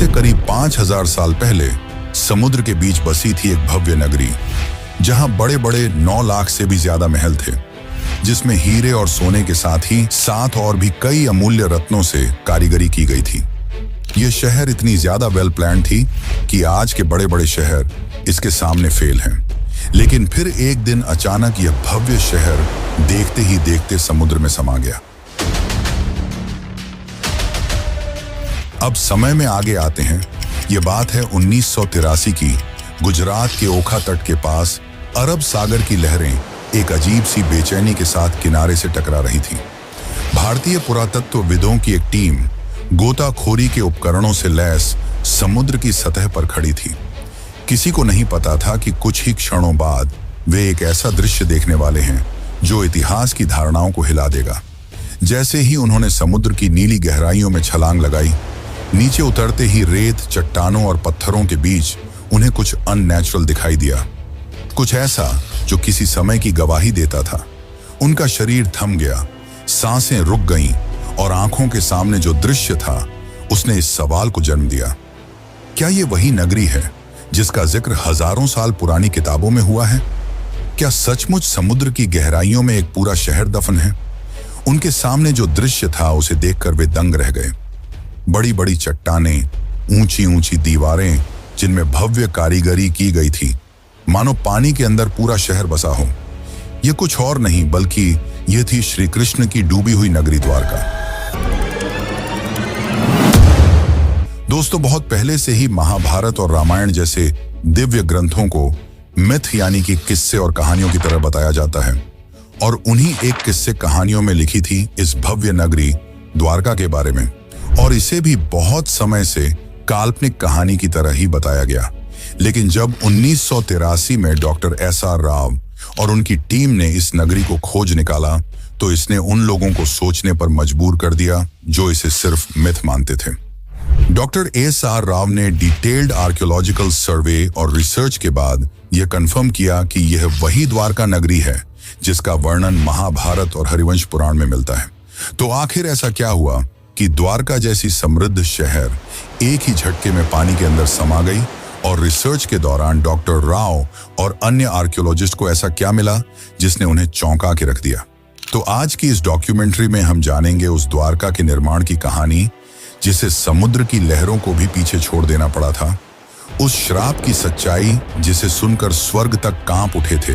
से करीब 5000 साल पहले समुद्र के बीच बसी थी एक भव्य नगरी, जहां बड़े बड़े 9 लाख से भी ज्यादा महल थे, जिसमें हीरे और सोने के साथ ही 7 और भी कई अमूल्य रत्नों से कारीगरी की गई थी। यह शहर इतनी ज्यादा वेल प्लान थी कि आज के बड़े बड़े शहर इसके सामने फेल हैं। लेकिन फिर एक दिन अचानक यह भव्य शहर देखते ही देखते समुद्र में समा गया। अब समय में आगे आते हैं। यह बात है 1983 की। गुजरात के ओखा तट के पास अरब सागर की लहरें एक अजीब सी बेचैनी के साथ किनारे से टकरा रही थी। भारतीय पुरातत्वविदों की एक टीम गोताखोरी के उपकरणों से लैस समुद्र की सतह पर खड़ी थी। किसी को नहीं पता था कि कुछ ही क्षणों बाद वे एक ऐसा दृश्य देखने वाले हैं जो इतिहास की धारणाओं को हिला देगा। जैसे ही उन्होंने समुद्र की नीली गहराइयों में छलांग लगाई, नीचे उतरते ही रेत, चट्टानों और पत्थरों के बीच उन्हें कुछ अननेचुरल दिखाई दिया, कुछ ऐसा जो किसी समय की गवाही देता था। उनका शरीर थम गया, सांसें रुक गईं और आंखों के सामने जो दृश्य था उसने इस सवाल को जन्म दिया, क्या ये वही नगरी है जिसका जिक्र हजारों साल पुरानी किताबों में हुआ है? क्या सचमुच समुद्र की गहराइयों में एक पूरा शहर दफन है? उनके सामने जो दृश्य था उसे देखकर वे दंग रह गए। बड़ी बड़ी चट्टानें, ऊंची ऊंची दीवारें जिनमें भव्य कारीगरी की गई थी, मानो पानी के अंदर पूरा शहर बसा हो। यह कुछ और नहीं बल्कि यह थी श्री कृष्ण की डूबी हुई नगरी द्वारका। दोस्तों, बहुत पहले से ही महाभारत और रामायण जैसे दिव्य ग्रंथों को मिथ यानी कि किस्से और कहानियों की तरह बताया जाता है, और उन्हीं एक किस्से कहानियों में लिखी थी इस भव्य नगरी द्वारका के बारे में, और इसे भी बहुत समय से काल्पनिक कहानी की तरह ही बताया गया। लेकिन जब 1983 में डॉक्टर SR राव और उनकी टीम ने इस नगरी को खोज निकाला, तो इसने उन लोगों को सोचने पर मजबूर कर दिया जो इसे सिर्फ मिथ मानते थे। डॉक्टर SR राव ने डिटेल्ड आर्कियोलॉजिकल सर्वे और रिसर्च के बाद यह कंफर्म किया कि यह वही द्वारका नगरी है जिसका वर्णन महाभारत और हरिवंश पुराण में मिलता है। तो आखिर ऐसा क्या हुआ कि द्वारका जैसी समृद्ध शहर एक ही झटके में पानी के अंदर समा गई, और रिसर्च के दौरान डॉक्टर राव और अन्य आर्कियोलॉजिस्ट को ऐसा क्या मिला जिसने उन्हें चौंका के रख दिया? तो आज की इस डॉक्यूमेंट्री में हम जानेंगे उस द्वारका के निर्माण की कहानी जिसे समुद्र की लहरों को भी पीछे छोड़ देना पड़ा था, उस श्राप की सच्चाई जिसे सुनकर स्वर्ग तक कांप उठे थे,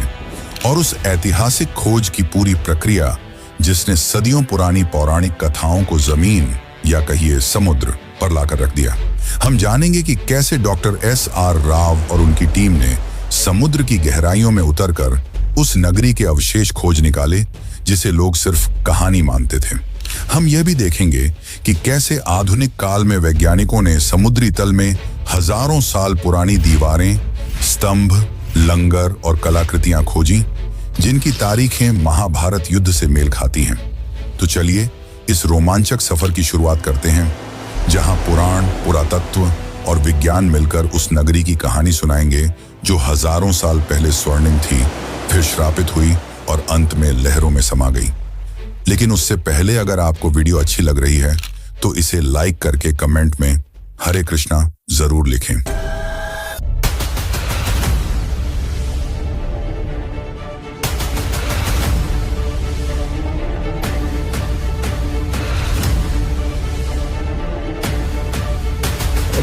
और उस ऐतिहासिक खोज की पूरी प्रक्रिया जिसने सदियों पुरानी पौराणिक कथाओं को जमीन या कहिए समुद्र पर लाकर रख दिया। हम जानेंगे कि कैसे डॉक्टर SR राव और उनकी टीम ने समुद्र की गहराइयों में उतरकर उस नगरी के अवशेष खोज निकाले जिसे लोग सिर्फ कहानी मानते थे। हम यह भी देखेंगे कि कैसे आधुनिक काल में वैज्ञानिकों ने समुद्री तल में हजारों साल पुरानी दीवारें, स्तंभ, लंगर और कलाकृतियां खोजी जिनकी तारीखें महाभारत युद्ध से मेल खाती हैं। तो चलिए इस रोमांचक सफर की शुरुआत करते हैं, जहां पुराण, पुरातत्व और विज्ञान मिलकर उस नगरी की कहानी सुनाएंगे जो हजारों साल पहले स्वर्णिम थी, फिर श्रापित हुई और अंत में लहरों में समा गई। लेकिन उससे पहले अगर आपको वीडियो अच्छी लग रही है तो इसे लाइक करके कमेंट में हरे कृष्णा जरूर लिखें।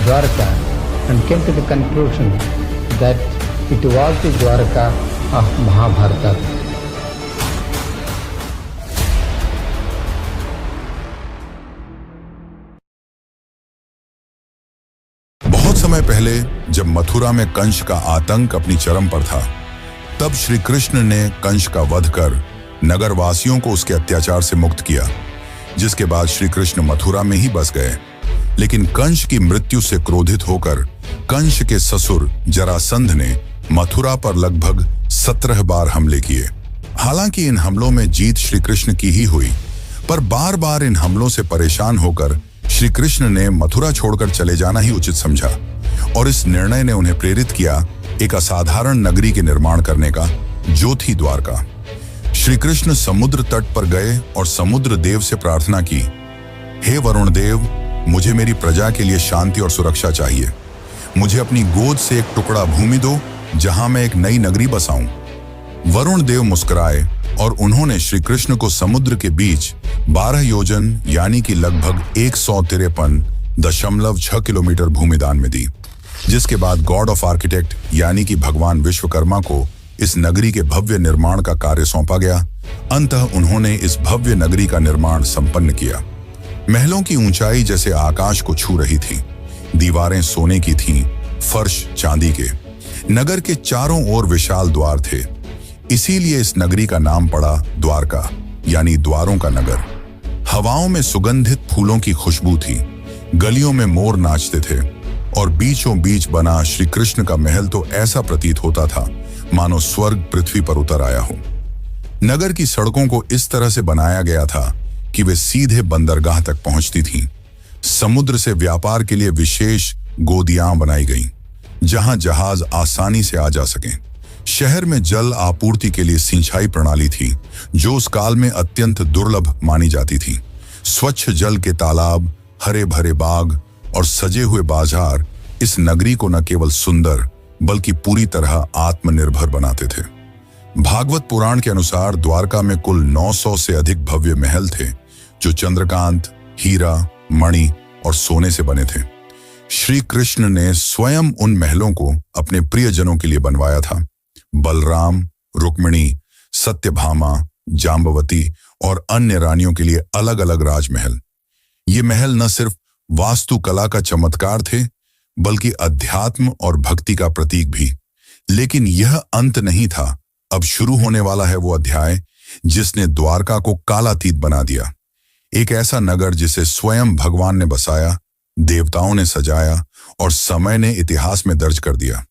Dwarka and came to the conclusion that it was the Dwarka of Mahabharata. बहुत समय पहले जब मथुरा में कंस का आतंक अपनी चरम पर था, तब श्री कृष्ण ने कंस का वध कर नगरवासियों को उसके अत्याचार से मुक्त किया, जिसके बाद श्री कृष्ण मथुरा में ही बस गए। लेकिन कंस की मृत्यु से क्रोधित होकर कंस के ससुर जरासंध ने मथुरा पर लगभग 17 बार हमले किए। हालांकि इन हमलों में जीत श्री कृष्ण की ही हुई, पर बार बार इन हमलों से परेशान होकर श्री कृष्ण ने मथुरा छोड़कर चले जाना ही उचित समझा, और इस निर्णय ने उन्हें प्रेरित किया एक असाधारण नगरी के निर्माण करने का, जो थी द्वारका। श्री कृष्ण समुद्र तट पर गए और समुद्र देव से प्रार्थना की, हे वरुण देव, मुझे मेरी प्रजा के लिए शांति और सुरक्षा चाहिए। मुझे अपनी गोद से एक टुकड़ा भूमि दो जहां मैं एक नई नगरी बसाऊं। वरुण देव मुस्कुराए और उन्होंने श्री कृष्ण को समुद्र के बीच 12 योजन यानी कि लगभग 153.6 किलोमीटर भूमि दान में दी, जिसके बाद गॉड ऑफ आर्किटेक्ट यानी कि भगवान विश्वकर्मा को इस नगरी के भव्य निर्माण का कार्य सौंपा गया। अंततः उन्होंने इस भव्य नगरी का निर्माण संपन्न किया। महलों की ऊंचाई जैसे आकाश को छू रही थी, दीवारें सोने की थीं, फर्श चांदी के। नगर के चारों ओर विशाल द्वार थे, इसीलिए इस नगरी का नाम पड़ा द्वारका यानी द्वारों का नगर। हवाओं में सुगंधित फूलों की खुशबू थी, गलियों में मोर नाचते थे और बीचों बीच बना श्री कृष्ण का महल तो ऐसा प्रतीत होता था मानो स्वर्ग पृथ्वी पर उतर आया हो। नगर की सड़कों को इस तरह से बनाया गया था कि वे सीधे बंदरगाह तक पहुंचती थीं। समुद्र से व्यापार के लिए विशेष गोदियां बनाई गईं, जहां जहाज आसानी से आ जा सकें। शहर में जल आपूर्ति के लिए सिंचाई प्रणाली थी, जो उस काल में अत्यंत दुर्लभ मानी जाती थी। स्वच्छ जल के तालाब, हरे भरे बाग और सजे हुए बाजार इस नगरी को न केवल सुंदर बल्कि पूरी तरह आत्मनिर्भर बनाते थे। भागवत पुराण के अनुसार द्वारका में कुल 900 से अधिक भव्य महल थे, जो चंद्रकांत, हीरा, मणि और सोने से बने थे। श्री कृष्ण ने स्वयं उन महलों को अपने प्रियजनों के लिए बनवाया था। बलराम, रुक्मिणी, सत्यभामा, जाम्बवती और अन्य रानियों के लिए अलग अलग राजमहल। ये महल न सिर्फ वास्तुकला का चमत्कार थे, बल्कि अध्यात्म और भक्ति का प्रतीक भी। लेकिन यह अंत नहीं था। अब शुरू होने वाला है वो अध्याय जिसने द्वारका को कालातीत बना दिया। एक ऐसा नगर जिसे स्वयं भगवान ने बसाया, देवताओं ने सजाया और समय ने इतिहास में दर्ज कर दिया।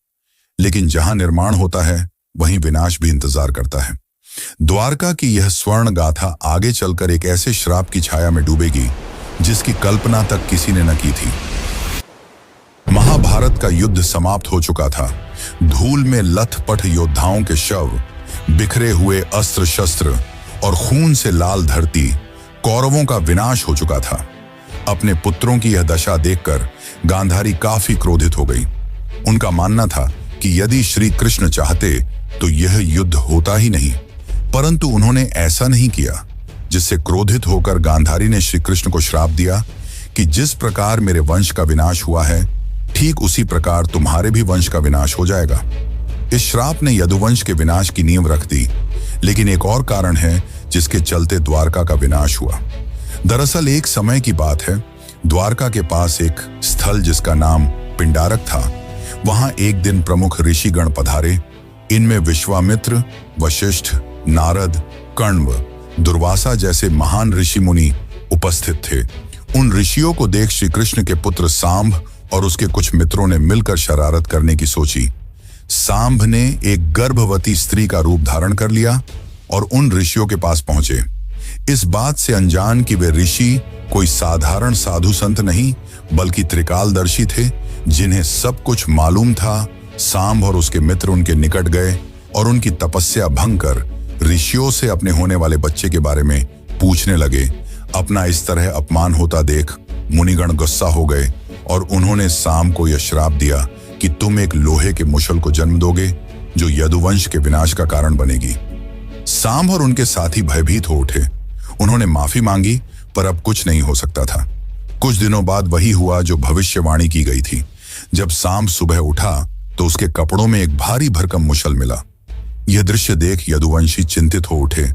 लेकिन जहां निर्माण होता है, वहीं विनाश भी इंतजार करता है। द्वारका की यह स्वर्ण गाथा आगे चलकर एक ऐसे श्राप की छाया में डूबेगी जिसकी कल्पना तक किसी ने न की थी। महाभारत का युद्ध समाप्त हो चुका था। धूल में लथपथ योद्धाओं के शव, बिखरे हुए अस्त्र शस्त्र और खून से लाल धरती, कौरवों का विनाश हो चुका था। अपने पुत्रों की यह दशा देखकर गांधारी काफी क्रोधित हो गई। उनका मानना था कि यदि श्री कृष्ण चाहते तो यह युद्ध होता ही नहीं, परंतु उन्होंने ऐसा नहीं किया। जिससे क्रोधित होकर गांधारी ने श्री कृष्ण को श्राप दिया कि जिस प्रकार मेरे वंश का विनाश हुआ है, ठीक उसी प्रकार तुम्हारे भी वंश का विनाश हो जाएगा। इस श्राप ने यदुवंश के विनाश की नींव रख दी। लेकिन एक और कारण है जिसके चलते द्वारका का विनाश हुआ। दरअसल एक समय की बात है, द्वारका के पास एक स्थल जिसका नाम पिंडारक था, वहां एक दिन प्रमुख ऋषिगण पधारे। इनमें विश्वामित्र, वशिष्ठ, नारद, कण्व, दुर्वासा जैसे महान ऋषि मुनि उपस्थित थे। उन ऋषियों को देख श्री कृष्ण के पुत्र सांब और उसके कुछ मित्रों ने मिलकर शरारत करने की सोची। सांब ने एक गर्भवती स्त्री का रूप धारण कर लिया और उन ऋषियों के पास पहुंचे। इस बात से अनजान कि वे ऋषि कोई साधारण साधु संत नहीं, बल्कि त्रिकालदर्शी थे, जिन्हें सब कुछ मालूम था। सांब और उसके मित्र उनके निकट गए और उनकी तपस्या भंग कर ऋषियों से अपने होने वाले बच्चे के बारे में पूछने लगे। अपना इस तरह अपमान होता देख मुनिगण गुस्सा हो गए और उन्होंने सांब को यह श्राप दिया कि तुम एक लोहे के मुशल को जन्म दोगे जो यदुवंश के विनाश का कारण बनेगी। सांब और उनके साथी भयभीत हो उठे। उन्होंने माफी मांगी, पर अब कुछ नहीं हो सकता था। कुछ दिनों बाद वही हुआ जो भविष्यवाणी की गई थी। जब सांब सुबह उठा तो उसके कपड़ों में एक भारी भरकम मुशल मिला। यह दृश्य देख यदुवंशी चिंतित हो उठे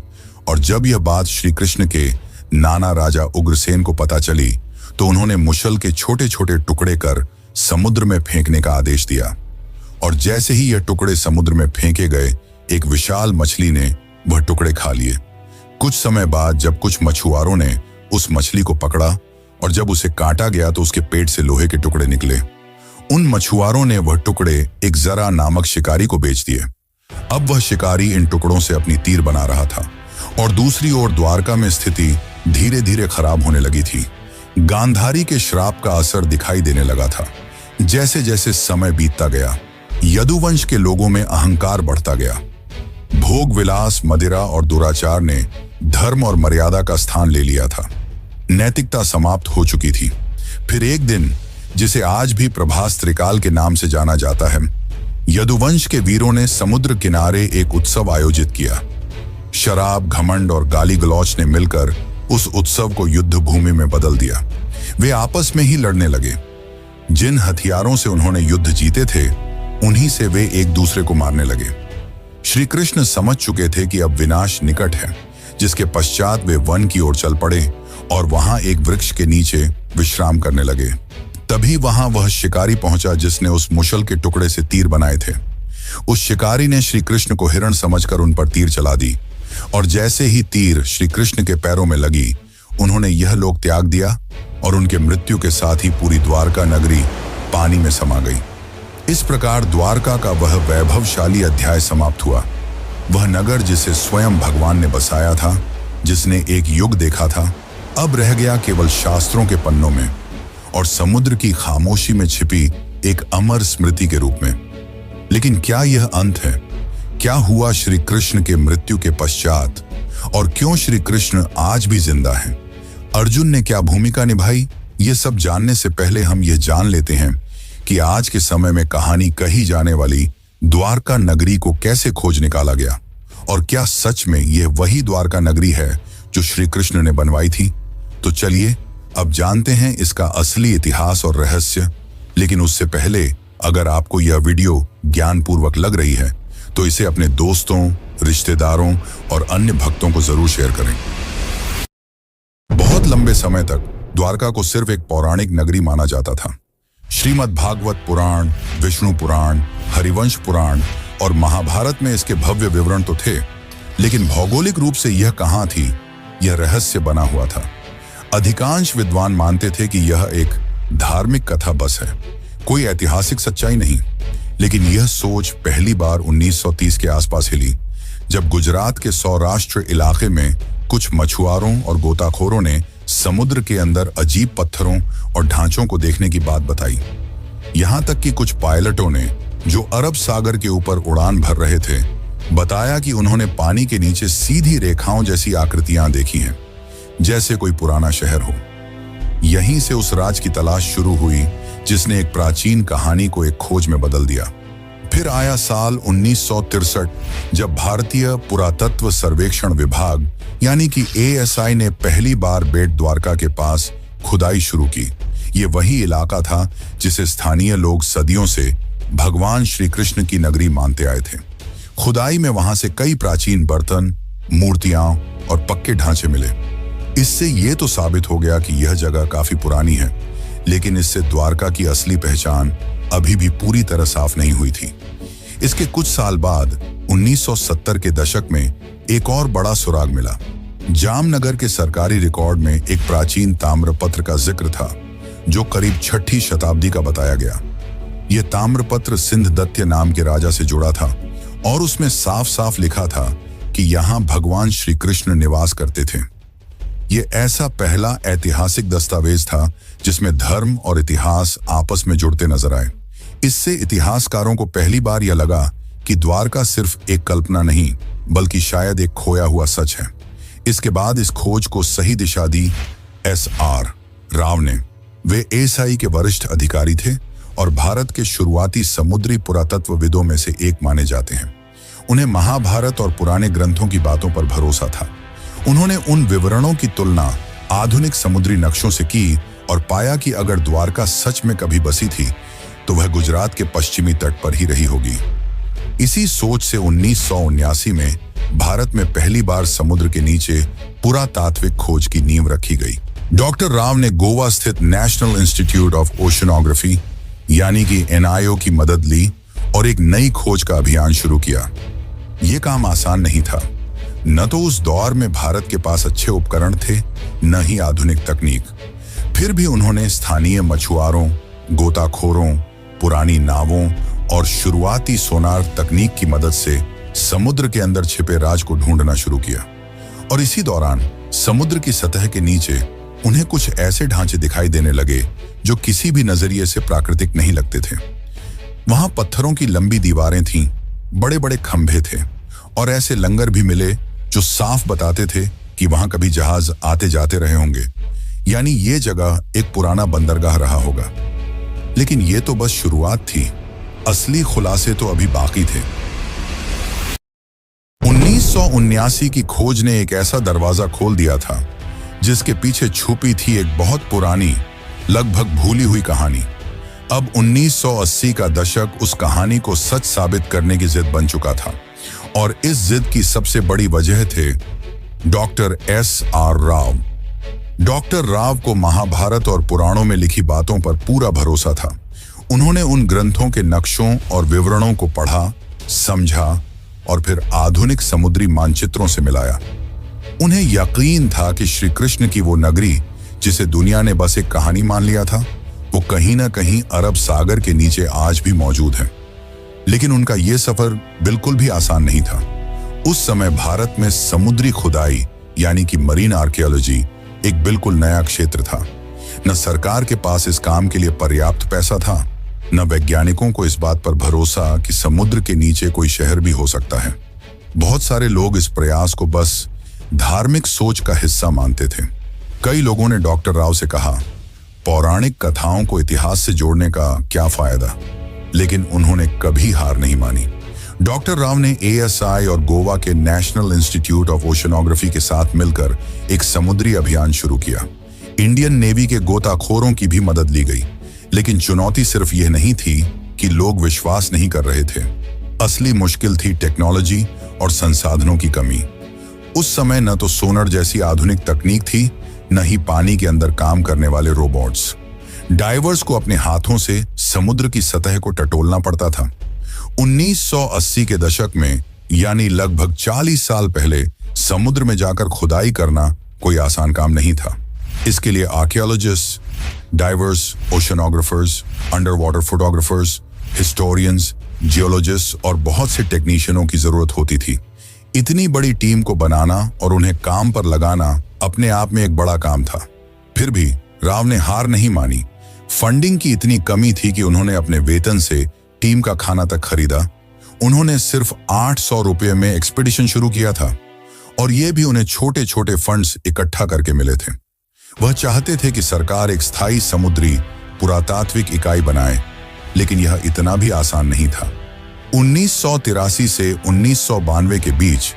और जब यह बात श्री कृष्ण के नाना राजा उग्रसेन को पता चली तो उन्होंने मुशल के छोटे छोटे टुकड़े कर समुद्र में फेंकने का आदेश दिया। और जैसे ही यह टुकड़े समुद्र में फेंके गए, एक विशाल मछली ने वह टुकड़े खा लिए। कुछ समय बाद जब कुछ मछुआरों ने उस मछली को पकड़ा और जब उसे काटा गया तो उसके पेट से लोहे के टुकड़े निकले। उन मछुआरों ने वह टुकड़े एक जरा नामक शिकारी को बेच दिए। अब वह शिकारी इन टुकड़ों से अपनी तीर बना रहा था और दूसरी ओर द्वारका में स्थिति धीरे धीरे खराब होने लगी थी। गांधारी के श्राप का असर दिखाई देने लगा था। जैसे जैसे समय बीतता गया, यदुवंश के लोगों में अहंकार बढ़ता गया। भोग विलास, मदिरा और दुराचार ने धर्म और मर्यादा का स्थान ले लिया था। नैतिकता समाप्त हो चुकी थी। फिर एक दिन, जिसे आज भी प्रभास त्रिकाल के नाम से जाना जाता है, यदुवंश के वीरों ने समुद्र किनारे एक उत्सव आयोजित किया। शराब, घमंड और गाली गलौच ने मिलकर उस उत्सव को युद्ध भूमि में बदल दिया। वे आपस में ही लड़ने लगे। जिन हथियारों से उन्होंने युद्ध जीते थे, उन्हीं से वे एक दूसरे को मारने लगे। श्री कृष्ण समझ चुके थे कि अब विनाश निकट है, जिसके पश्चात वे वन की ओर चल पड़े और वहां एक वृक्ष के नीचे विश्राम करने लगे। तभी वहां वह शिकारी पहुंचा जिसने उस मुशल के टुकड़े से तीर बनाए थे। उस शिकारी ने श्री कृष्ण को हिरण समझकर उन पर तीर चला दी, और जैसे ही तीर श्री कृष्ण के पैरों में लगी, उन्होंने यह लोक त्याग दिया और उनके मृत्यु के साथ ही पूरी द्वारका नगरी पानी में समा गई। इस प्रकार द्वारका का वह वैभवशाली अध्याय समाप्त हुआ। वह नगर जिसे स्वयं भगवान ने बसाया था, जिसने एक युग देखा था, अब रह गया केवल शास्त्रों के पन्नों में और समुद्र की खामोशी में छिपी एक अमर स्मृति के रूप में। लेकिन क्या यह अंत है? क्या हुआ श्री कृष्ण के मृत्यु के पश्चात, और क्यों श्री कृष्ण आज भी जिंदा हैं? अर्जुन ने क्या भूमिका निभाई? ये सब जानने से पहले हम ये जान लेते हैं कि आज के समय में कहानी कही जाने वाली द्वारका नगरी को कैसे खोज निकाला गया, और क्या सच में यह वही द्वारका नगरी है जो श्री कृष्ण ने बनवाई थी? तो चलिए अब जानते हैं इसका असली इतिहास और रहस्य। लेकिन उससे पहले, अगर आपको यह वीडियो ज्ञानपूर्वक लग रही है तो इसे अपने दोस्तों, रिश्तेदारों और अन्य भक्तों को जरूर शेयर करें। बहुत लंबे समय तक द्वारका को सिर्फ एक पौराणिक नगरी माना जाता था। श्रीमद् भागवत पुराण, विष्णु पुराण, हरिवंश पुराण और महाभारत में इसके भव्य विवरण तो थे, लेकिन भौगोलिक रूप से यह कहां थी, यह रहस्य बना हुआ था। अधिकांश विद्वान मानते थे कि यह एक धार्मिक कथा बस है, कोई ऐतिहासिक सच्चाई नहीं। लेकिन यह सोच पहली बार 1930 के आसपास हिली, जब गुजरात के सौराष्ट्र इलाके में कुछ मछुआरों और गोताखोरों ने समुद्र के अंदर अजीब पत्थरों और ढांचों को देखने की बात बताई। यहां तक कि कुछ पायलटों ने, जो अरब सागर के ऊपर उड़ान भर रहे थे, बताया कि उन्होंने पानी के नीचे सीधी रेखाओं जैसी आकृतियां देखी हैं, जैसे कोई पुराना शहर हो। यहीं से उस राज की तलाश शुरू हुई जिसने एक प्राचीन कहानी को एक खोज में बदल दिया। फिर आया साल 1963, जब भारतीय पुरातत्व सर्वेक्षण विभाग यानी कि ASI ने पहली बार बेट द्वारका के पास खुदाई शुरू की। ये वही इलाका था जिसे स्थानीय लोग सदियों से भगवान श्री कृष्ण की नगरी मानते आए थे। खुदाई में वहां से कई प्राचीन बर्तन, मूर्तियां और पक्के ढांचे मिले। इससे ये तो साबित हो गया कि यह जगह काफी पुरानी है, लेकिन इससे द्वारका की असली पहचान अभी भी पूरी तरह साफ नहीं हुई थी। इसके कुछ साल बाद 1970 के दशक में एक और बड़ा सुराग मिला। जामनगर के सरकारी रिकॉर्ड में एक प्राचीन ताम्रपत्र का जिक्र था, जो करीब 6ठी शताब्दी का बताया गया। यह ताम्रपत्र सिंधदत्य नाम के राजा से जुड़ा था और उसमें साफ साफ लिखा था कि यहाँ भगवान श्री कृष्ण निवास करते थे। यह ऐसा पहला ऐतिहासिक दस्तावेज था जिसमें धर्म और इतिहास आपस में जुड़ते नजर आए। इससे इतिहासकारों को पहली बार यह लगा कि द्वारका सिर्फ एक कल्पना नहीं, बल्कि शायद एक खोया हुआ सच है। इसके बाद इस खोज को सही दिशा दी SR राव ने। वे ASI के वरिष्ठ अधिकारी थे और भारत के शुरुआती समुद्री पुरातत्वविदों में से एक माने जाते हैं। उन्हें महाभारत और पुराने ग्रंथों की बातों पर भरोसा था। उन्होंने उन विवरणों की तुलना आधुनिक समुद्री नक्शों से की और पाया कि अगर द्वारका सच में कभी बसी थी, तो वह गुजरात के पश्चिमी तट पर ही रही होगी। इसी सोच से 1979 में भारत में पहली बार समुद्र के नीचे पुरातात्विक खोज की नींव रखी गई। डॉक्टर राव ने गोवा स्थित नेशनल इंस्टीट्यूट ऑफ ओशनोग्राफी यानी कि NIO की मदद ली और एक नई खोज का अभियान शुरू किया। यह काम आसान नहीं था। न तो उस दौर में भारत के पास अच्छे उपकरण थे, न ही आधुनिक तकनीक। फिर भी उन्होंने स्थानीय मछुआरों, गोताखोरों, पुरानी नावों और शुरुआती सोनार तकनीक की मदद से समुद्र के अंदर छिपे राज को ढूंढना शुरू किया। और इसी दौरान समुद्र की सतह के नीचे उन्हें कुछ ऐसे ढांचे दिखाई देने लगे जो किसी भी नजरिए से प्राकृतिक नहीं लगते थे। वहां पत्थरों की लंबी दीवारें थीं, बड़े बड़े खंभे थे और ऐसे लंगर भी मिले जो साफ बताते थे कि वहां कभी जहाज आते जाते रहे होंगे। यानी ये जगह एक पुराना बंदरगाह रहा होगा। लेकिन ये तो बस शुरुआत थी, असली खुलासे तो अभी बाकी थे। 1979 की खोज ने एक ऐसा दरवाजा खोल दिया था जिसके पीछे छुपी थी एक बहुत पुरानी, लगभग भूली हुई कहानी। अब 1980 का दशक उस कहानी को सच साबित करने की जिद बन चुका था, और इस जिद की सबसे बड़ी वजह थे doctor S.R. Rao. Doctor Rao को महाभारत और पुराणों में लिखी बातों पर पूरा भरोसा था। उन्होंने उन ग्रंथों के नक्शों और विवरणों को पढ़ा, समझा और फिर आधुनिक समुद्री मानचित्रों से मिलाया। उन्हें यकीन था कि श्री कृष्ण की वो नगरी, जिसे दुनिया ने बस एक कहानी मान लिया था, वो कहीं ना कहीं अरब सागर के नीचे आज भी मौजूद है। लेकिन उनका ये सफर बिल्कुल भी आसान नहीं था। उस समय भारत में समुद्री खुदाई यानी कि मरीन आर्कियोलॉजी एक बिल्कुल नया क्षेत्र था। न सरकार के पास इस काम के लिए पर्याप्त पैसा था, न वैज्ञानिकों को इस बात पर भरोसा कि समुद्र के नीचे कोई शहर भी हो सकता है। बहुत सारे लोग इस प्रयास को बस धार्मिक सोच का हिस्सा मानते थे। कई लोगों ने डॉक्टर राव से कहा, पौराणिक कथाओं को इतिहास से जोड़ने का क्या फायदा, लेकिन उन्होंने कभी हार नहीं मानी। डॉक्टर राव ने ASI और गोवा के नेशनल इंस्टीट्यूट ऑफ ओशनोग्राफी के साथ मिलकर एक समुद्री अभियान शुरू किया। इंडियन नेवी के गोताखोरों की भी मदद ली गई, लेकिन चुनौती सिर्फ यह नहीं थी कि लोग विश्वास नहीं कर रहे थे। असली मुश्किल थी टेक्नोलॉजी और संसाधनों की कमी। उस समय न तो सोनर जैसी आधुनिक तकनीक थी, न ही पानी के अंदर काम करने वाले रोबोट्स। डाइवर्स को अपने हाथों से समुद्र की सतह को टटोलना पड़ता था। 1980 के दशक में, यानी लगभग 40 साल पहले, समुद्र में जाकर खुदाई करना कोई आसान काम नहीं था। इसके लिए archaeologist, divers, oceanographers, under water photographers, historians, geologist और बहुत से टेक्नीशियनों की जरूरत होती थी। इतनी बड़ी टीम को बनाना और उन्हें काम पर लगाना अपने आप में एक बड़ा काम था। फिर भी राव ने हार नहीं मानी। फंडिंग की इतनी कमी थी कि उन्होंने अपने वेतन से टीम का खाना तक खरीदा। उन्होंने सिर्फ 800 रुपये में एक्सपीडिशन शुरू किया था, और ये भी उन्हें छोटे छोटे फंड्स इकट्ठा करके मिले थे। वह चाहते थे कि सरकार एक स्थायी समुद्री पुरातात्विक इकाई बनाए, लेकिन यह इतना भी आसान नहीं था। 1983 से 1992 के बीच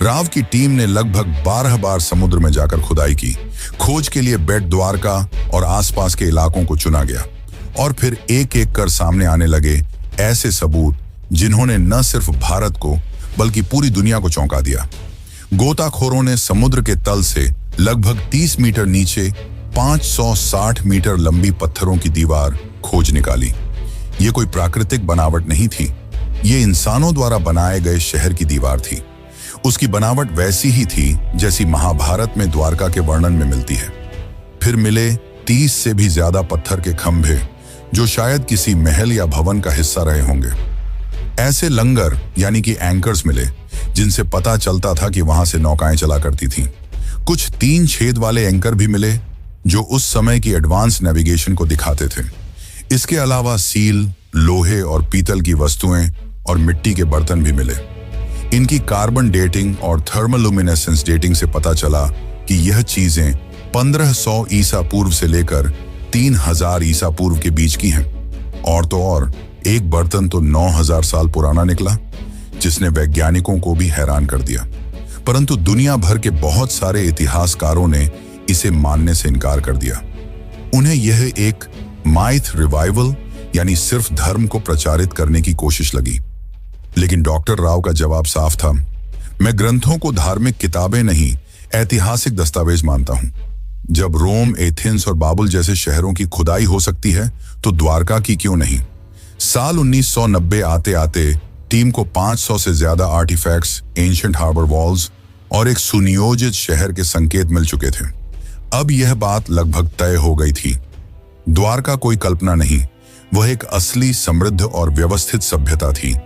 राव की टीम ने लगभग 12 बार समुद्र में जाकर खुदाई की। खोज के लिए बेट द्वारका और आसपास के इलाकों को चुना गया, और फिर एक एक कर सामने आने लगे ऐसे सबूत जिन्होंने न सिर्फ भारत को बल्कि पूरी दुनिया को चौंका दिया। गोताखोरों ने समुद्र के तल से लगभग 30 मीटर नीचे 560 मीटर लंबी पत्थरों की दीवार खोज निकाली। ये कोई प्राकृतिक बनावट नहीं थी, ये इंसानों द्वारा बनाए गए शहर की दीवार थी। उसकी बनावट वैसी ही थी जैसी महाभारत में द्वारका के वर्णन में मिलती है। फिर मिले 30 से भी ज्यादा पत्थर के खंभे, जो शायद किसी महल या भवन का हिस्सा रहे होंगे। ऐसे लंगर यानी कि एंकर्स मिले, जिनसे पता चलता था कि वहां से नौकाएं चला करती थीं। कुछ 3 छेद वाले एंकर भी मिले, जो उस समय की एडवांस नेविगेशन को दिखाते थे। इसके अलावा सील, लोहे और पीतल की वस्तुएं और मिट्टी के बर्तन भी मिले। इनकी कार्बन डेटिंग और थर्मोलुमिनेसेंस डेटिंग से पता चला कि यह चीजें 1500 ईसा पूर्व से लेकर 3000 ईसा पूर्व के बीच की हैं। और तो और, एक बर्तन तो 9000 साल पुराना निकला, जिसने वैज्ञानिकों को भी हैरान कर दिया। परंतु दुनिया भर के बहुत सारे इतिहासकारों ने इसे मानने से इनकार कर दिया। उन्हें यह एक माइथ रिवाइवल यानी सिर्फ धर्म को प्रचारित करने की कोशिश लगी। लेकिन डॉक्टर राव का जवाब साफ था, मैं ग्रंथों को धार्मिक किताबें नहीं, ऐतिहासिक दस्तावेज मानता हूं। जब रोम, एथेंस और बाबुल जैसे शहरों की खुदाई हो सकती है, तो द्वारका की क्यों नहीं? साल 1990 आते आते टीम को 500 से ज्यादा आर्टिफैक्ट्स, एंशिएंट हार्बर वॉल्स और एक सुनियोजित शहर के संकेत मिल चुके थे। अब यह बात लगभग तय हो गई थी। द्वारका कोई कल्पना नहीं, वह एक असली, समृद्ध और व्यवस्थित सभ्यता थी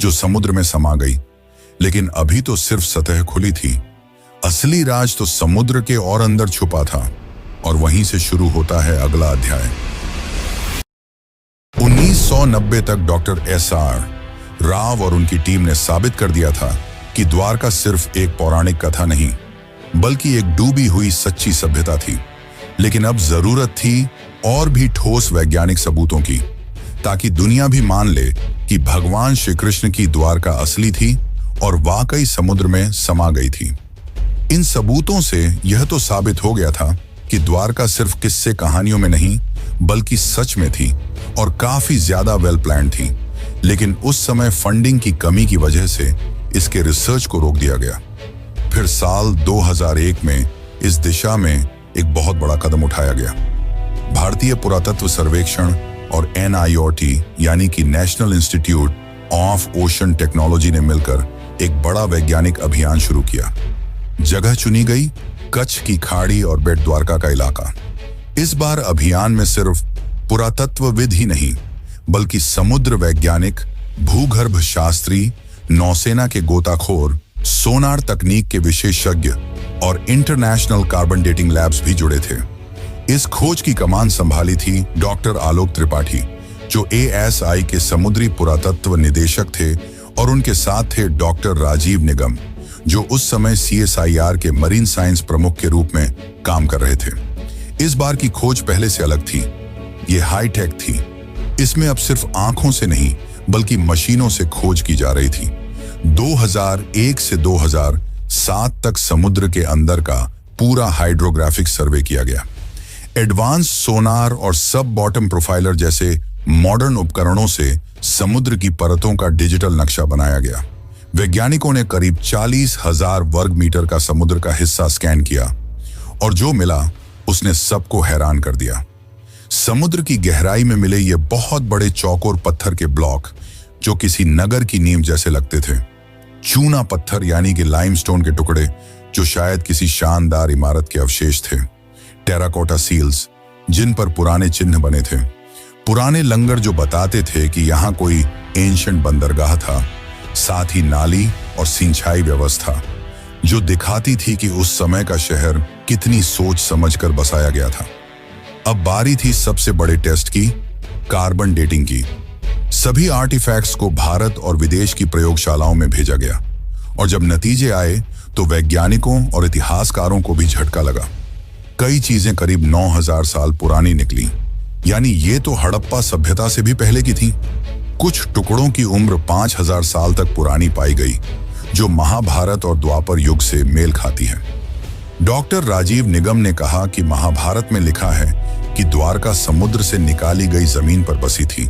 जो समुद्र में समा गई। लेकिन अभी तो सिर्फ सतह खुली थी। असली राज तो समुद्र के और अंदर छुपा था, और वहीं से शुरू होता है अगला अध्याय। 1990 तक डॉक्टर S.R. राव और उनकी टीम ने साबित कर दिया था कि द्वारका सिर्फ एक पौराणिक कथा नहीं, बल्कि एक डूबी हुई सच्ची सभ्यता थी। लेकिन अब जरूरत थी और भी ठोस वैज्ञानिक सबूतों की, ताकि दुनिया भी मान ले कि भगवान श्री कृष्ण की द्वारका असली थी और वाकई समुद्र में समा गई थी। इन सबूतों से यह तो साबित हो गया था कि द्वारका सिर्फ किस्से कहानियों में नहीं बल्कि सच में थी और काफी ज्यादा वेल प्लान थी। लेकिन उस समय फंडिंग की कमी की वजह से इसके रिसर्च को रोक दिया गया। फिर साल 2001 में इस दिशा में एक बहुत बड़ा कदम उठाया गया। भारतीय पुरातत्व सर्वेक्षण और NIOT यानी कि national institute of ocean technology ने मिलकर एक बड़ा वैज्ञानिक अभियान शुरू किया। जगह चुनी गई कच्छ की खाड़ी और बेट द्वारका का इलाका। इस बार अभियान में सिर्फ पुरातत्वविद ही नहीं बल्कि समुद्र वैज्ञानिक, भूगर्भ शास्त्री, नौसेना के गोताखोर, सोनार तकनीक के विशेषज्ञ और इंटरनेशनल कार्बन डेटिंग लैब्स भी जुड़े थे। इस खोज की कमान संभाली थी डॉक्टर आलोक त्रिपाठी, जो ASI के समुद्री पुरातत्व निदेशक थे, और उनके साथ थे डॉक्टर राजीव निगम, जो उस समय CSIR के मरीन साइंस प्रमुख के रूप में काम कर रहे थे। इस बार की खोज पहले से अलग थी। ये हाईटेक थी। इसमें अब सिर्फ आंखों से नहीं बल्कि मशीनों से खोज की जा रही थी। 2001 से 2007 तक समुद्र के अंदर का पूरा हाइड्रोग्राफिक सर्वे किया गया। एडवांस सोनार और सब बॉटम प्रोफाइलर जैसे मॉडर्न उपकरणों से समुद्र की परतों का डिजिटल नक्शा बनाया गया। वैज्ञानिकों ने करीब 40,000 वर्ग मीटर का समुद्र का हिस्सा स्कैन किया और जो मिला उसने सबको हैरान कर दिया। समुद्र की गहराई में मिले ये बहुत बड़े चौकोर पत्थर के ब्लॉक, जो किसी नगर की नींव जैसे लगते थे। चूना पत्थर यानी कि लाइमस्टोन के टुकड़े, जो शायद किसी शानदार इमारत के अवशेष थे। टेराकोटा सील्स, जिन पर पुराने चिन्ह बने थे। पुराने लंगर जो बताते थे कि यहाँ कोई एंशिएंट बंदरगाह था। साथ ही नाली और सिंचाई व्यवस्था, जो दिखाती थी कि उस समय का शहर कितनी सोच समझकर बसाया गया था। अब बारी थी सबसे बड़े टेस्ट की, कार्बन डेटिंग की। सभी आर्टिफैक्ट्स को भारत और विदेश की प्रयोगशालाओं में भेजा गया और जब नतीजे आए तो वैज्ञानिकों और इतिहासकारों को भी झटका लगा। कई चीजें करीब 9,000 साल पुरानी निकली, यानी ये तो हड़प्पा सभ्यता से भी पहले की थी। कुछ टुकड़ों की उम्र 5,000 साल तक पुरानी पाई गई, जो महाभारत और द्वापर युग से मेल खाती है। डॉक्टर राजीव निगम ने कहा कि महाभारत में लिखा है कि द्वारका समुद्र से निकाली गई जमीन पर बसी थी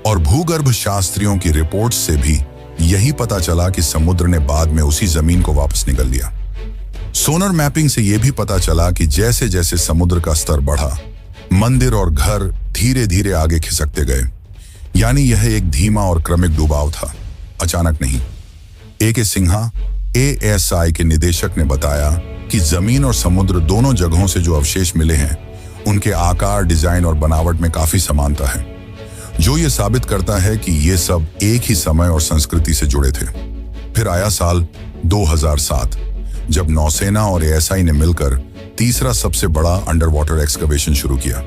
और भूगर्भ शास्त्रियों की रिपोर्ट से भी यही पता चला कि समुद्र ने बाद में उसी जमीन को वापस निगल लिया। सोनर मैपिंग से यह भी पता चला कि जैसे जैसे समुद्र का स्तर बढ़ा, मंदिर और घर धीरे धीरे आगे खिसकते गए। यानी यह एक धीमा और क्रमिक डुबाव था, अचानक नहीं। A.K. सिन्हा, ASI के निदेशक ने बताया कि जमीन और समुद्र दोनों जगहों से जो अवशेष मिले हैं, उनके आकार, डिजाइन और बनावट में काफी समानता है, जो ये साबित करता है कि ये सब एक ही समय और संस्कृति से जुड़े थे। फिर आया साल 2007, जब नौसेना और ASI ने मिलकर तीसरा सबसे बड़ा अंडर वाटर एक्सकवेशन शुरू किया।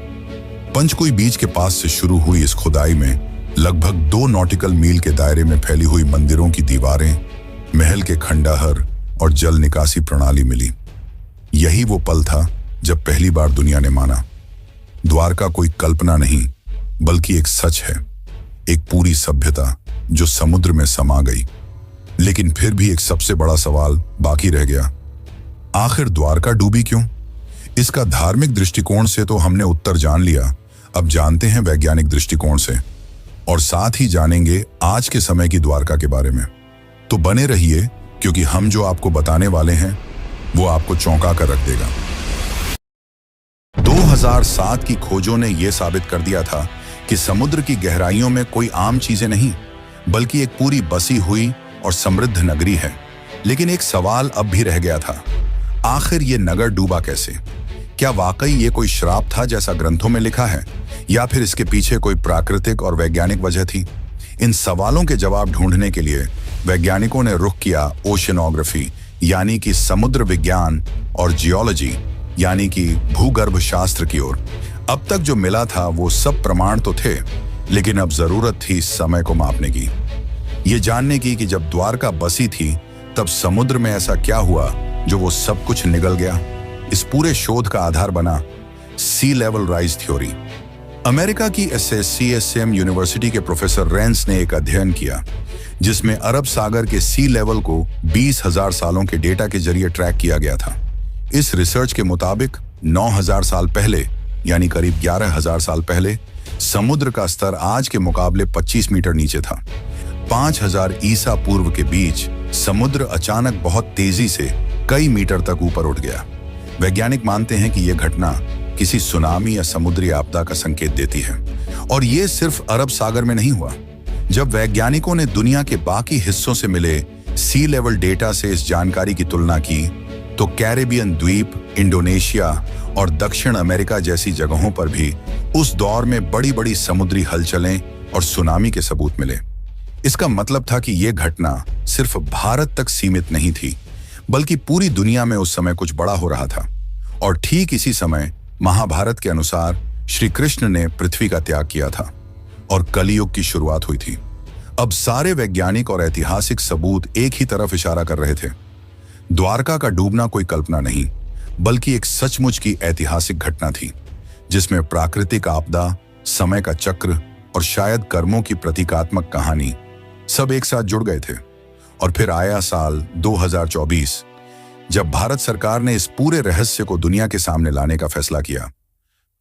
पंचकुई बीच के पास से शुरू हुई इस खुदाई में लगभग 2 नॉटिकल मील के दायरे में फैली हुई मंदिरों की दीवारें, महल के खंडहर और जल निकासी प्रणाली मिली। यही वो पल था जब पहली बार दुनिया ने माना, द्वारका कोई कल्पना नहीं बल्कि एक सच है, एक पूरी सभ्यता जो समुद्र में समा गई। लेकिन फिर भी एक सबसे बड़ा सवाल बाकी रह गया, आखिर द्वारका डूबी क्यों? इसका धार्मिक दृष्टिकोण से तो हमने उत्तर जान लिया, अब जानते हैं वैज्ञानिक दृष्टिकोण से, और साथ ही जानेंगे आज के समय की द्वारका के बारे में। तो बने रहिए, क्योंकि हम जो आपको बताने वाले हैं वो आपको चौंका कर रख देगा। 2007 की खोजों ने यह साबित कर दिया था कि समुद्र की गहराइयों में कोई आम चीजें नहीं बल्कि एक पूरी बसी हुई और समृद्ध नगरी है। लेकिन एक सवाल अब भी रह गया था, आखिर ये नगर डूबा कैसे? क्या वाकई ये कोई श्राप था जैसा ग्रंथों में लिखा है, या फिर इसके पीछे कोई प्राकृतिक और वैज्ञानिक वजह थी? इन सवालों के जवाब ढूंढने के लिए वैज्ञानिकों ने रुख किया ओशियनोग्राफी यानी कि समुद्र विज्ञान और जियोलॉजी यानी कि भूगर्भ शास्त्र की ओर। अब तक जो मिला था वो सब प्रमाण तो थे, लेकिन अब जरूरत थी समय को मापने की, ये जानने की कि जब द्वारका बसी थी तब समुद्र में ऐसा क्या हुआ जो वो सब कुछ निगल गया। इस पूरे शोध का आधार बना सी लेवल राइज थ्योरी। अमेरिका की SSCSM यूनिवर्सिटी के प्रोफेसर रेंस ने एक अध्ययन किया जिसमें अरब सागर के सी लेवल को 20,000 सालों के डेटा के जरिए ट्रैक किया गया था। इस रिसर्च के मुताबिक 9,000 साल पहले यानी करीब 11,000 साल पहले समुद्र का स्तर आज के मुकाबले 25 मीटर नीचे था। 5,000 ईसा पूर्व के बीच समुद्र अचानक बहुत तेजी से कई मीटर तक ऊपर उठ गया। वैज्ञानिक मानते हैं कि यह घटना किसी सुनामी या समुद्री आपदा का संकेत देती है। और यह सिर्फ अरब सागर में नहीं हुआ। जब वैज्ञानिकों ने दुनिया के बाकी हिस्सों से मिले सी लेवल डेटा से इस जानकारी की तुलना की तो कैरेबियन द्वीप, इंडोनेशिया और दक्षिण अमेरिका जैसी जगहों पर भी उस दौर में बड़ी बड़ी समुद्री हलचलें और सुनामी के सबूत मिले। इसका मतलब था कि यह घटना सिर्फ भारत तक सीमित नहीं थी, बल्कि पूरी दुनिया में उस समय कुछ बड़ा हो रहा था। और ठीक इसी समय महाभारत के अनुसार श्री कृष्ण ने पृथ्वी का त्याग किया था और कलियुग की शुरुआत हुई थी। अब सारे वैज्ञानिक और ऐतिहासिक सबूत एक ही तरफ इशारा कर रहे थे। द्वारका का डूबना कोई कल्पना नहीं, बल्कि एक सचमुच की ऐतिहासिक घटना थी जिसमें प्राकृतिक आपदा, समय का चक्र और शायद कर्मों की प्रतीकात्मक कहानी सब एक साथ जुड़ गए थे। और फिर आया साल 2024 जब भारत सरकार ने इस पूरे रहस्य को दुनिया के सामने लाने का फैसला किया।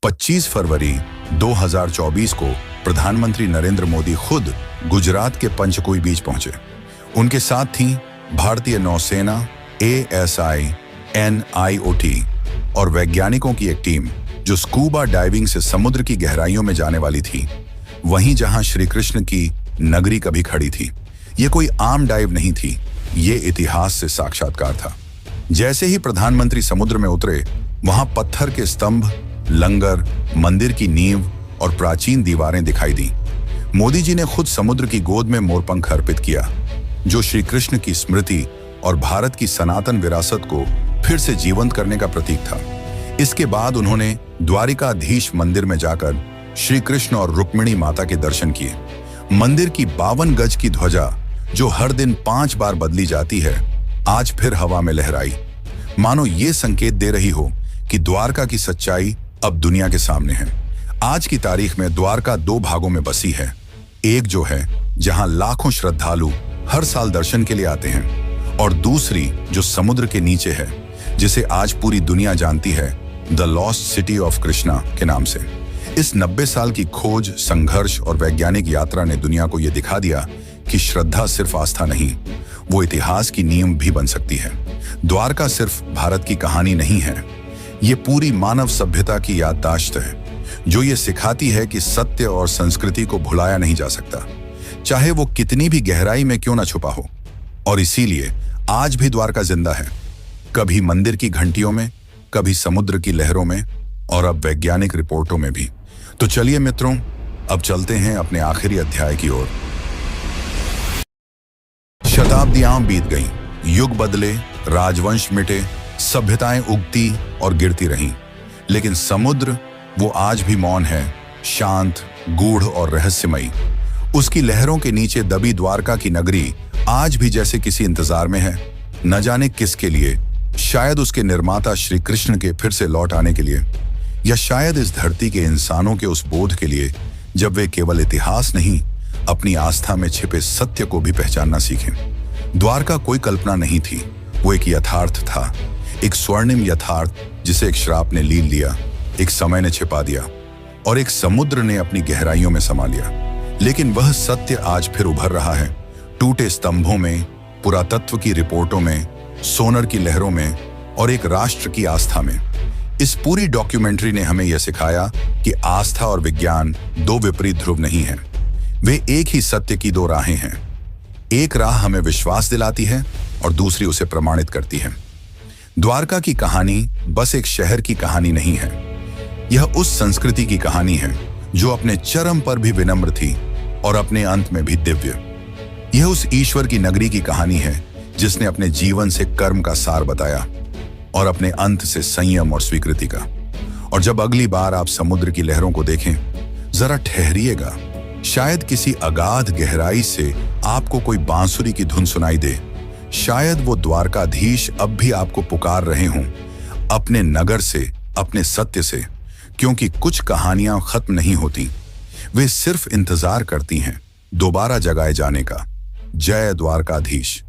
25 फरवरी 2024 को प्रधानमंत्री नरेंद्र मोदी खुद गुजरात के पंचकुई बीच पहुंचे। उनके साथ थी भारतीय नौसेना, ASI, NIOT और वैज्ञानिकों की एक टीम जो स्कूबा डाइविंग से समुद्र की गहराइयों में जाने वाली थी, वहीं जहां श्री कृष्ण की नगरी कभी खड़ी थी। ये कोई आम डाइव नहीं थी, ये इतिहास से साक्षात्कार था। जैसे ही प्रधानमंत्री समुद्र में उतरे, वहां पत्थर के स्तंभ, लंगर, मंदिर की नींव और प्राचीन दीवारें दिखाई दी। मोदी जी ने खुद समुद्र की गोद में मोरपंख अर्पित किया, जो श्री कृष्ण की स्मृति और भारत की सनातन विरासत को फिर से जीवंत करने का प्रतीक था। इसके बाद उन्होंने द्वारिकाधीश मंदिर में जाकर श्री कृष्ण और रुक्मिणी माता के दर्शन किए। मंदिर की 52 गज की ध्वजा, जो हर दिन 5 बार बदली जाती है, आज फिर हवा में लहराई, मानो ये संकेत दे रही हो कि द्वारका की सच्चाई अब दुनिया के सामने है। आज की तारीख में द्वारका 2 भागों में बसी है। एक जो है जहां लाखों श्रद्धालु हर साल दर्शन के लिए आते हैं, और दूसरी जो समुद्र के नीचे है, जिसे आज पूरी दुनिया जानती है the lost city of Krishna के नाम से। इस 90 साल की खोज, संघर्ष और वैज्ञानिक यात्रा ने दुनिया को यह दिखा दिया कि श्रद्धा सिर्फ आस्था नहीं, वो इतिहास की नींव भी बन सकती है। द्वारका सिर्फ भारत की कहानी नहीं है, ये पूरी मानव सभ्यता की याददाश्त है, जो ये सिखाती है कि सत्य और संस्कृति को भुलाया नहीं जा सकता, चाहे वो कितनी भी गहराई में क्यों ना छुपा हो। और इसीलिए आज भी द्वारका जिंदा है, कभी मंदिर की घंटियों में, कभी समुद्र की लहरों में और अब वैज्ञानिक रिपोर्टों में भी। तो चलिए मित्रों, अब चलते हैं अपने आखिरी अध्याय की ओर। शताब्दियां बीत गईं, युग बदले, राजवंश मिटे, सभ्यताएं उगती और गिरती रहीं, लेकिन समुद्र वो आज भी मौन है, शांत, गूढ़ और रहस्यमयी। उसकी लहरों के नीचे दबी द्वारका की नगरी आज भी जैसे किसी इंतजार में है, न जाने किसके लिए। शायद उसके निर्माता श्री कृष्ण के फिर से लौट आने के लिए, या शायद इस धरती के इंसानों के उस बोध के लिए जब वे केवल इतिहास नहीं, अपनी आस्था में छिपे सत्य को भी पहचानना सीखें। द्वारका कोई कल्पना नहीं थी, वो एक यथार्थ था, एक स्वर्णिम यथार्थ जिसे एक श्राप ने लील लिया, एक समय ने छिपा दिया और एक समुद्र ने अपनी गहराइयों में समा लिया। लेकिन वह सत्य आज फिर उभर रहा है, टूटे स्तंभों में, पुरातत्व की रिपोर्टों में, सोनर की लहरों में और एक राष्ट्र की आस्था में। इस पूरी डॉक्यूमेंट्री ने हमें यह सिखाया कि आस्था और विज्ञान 2 विपरीत ध्रुव नहीं हैं, वे एक ही सत्य की 2 राहें हैं। एक राह हमें विश्वास दिलाती है और दूसरी उसे प्रमाणित करती है। द्वारका की कहानी बस एक शहर की कहानी नहीं है, यह उस संस्कृति की कहानी है जो अपने चरम पर भी विनम्र थी और अपने अंत में भी दिव्य। यह उस ईश्वर की नगरी की कहानी है जिसने अपने जीवन से कर्म का सार बताया और अपने अंत से संयम और स्वीकृति का। और जब अगली बार आप समुद्र की लहरों को देखें, जरा ठहरिएगा, शायद किसी अगाध गहराई से आपको कोई बांसुरी की धुन सुनाई दे, शायद वो द्वारकाधीश अब भी आपको पुकार रहे हों, अपने नगर से, अपने सत्य से, क्योंकि कुछ कहानियां खत्म नहीं होती, वे सिर्फ इंतजार करती हैं दोबारा जगाए जाने का। जय द्वारकाधीश।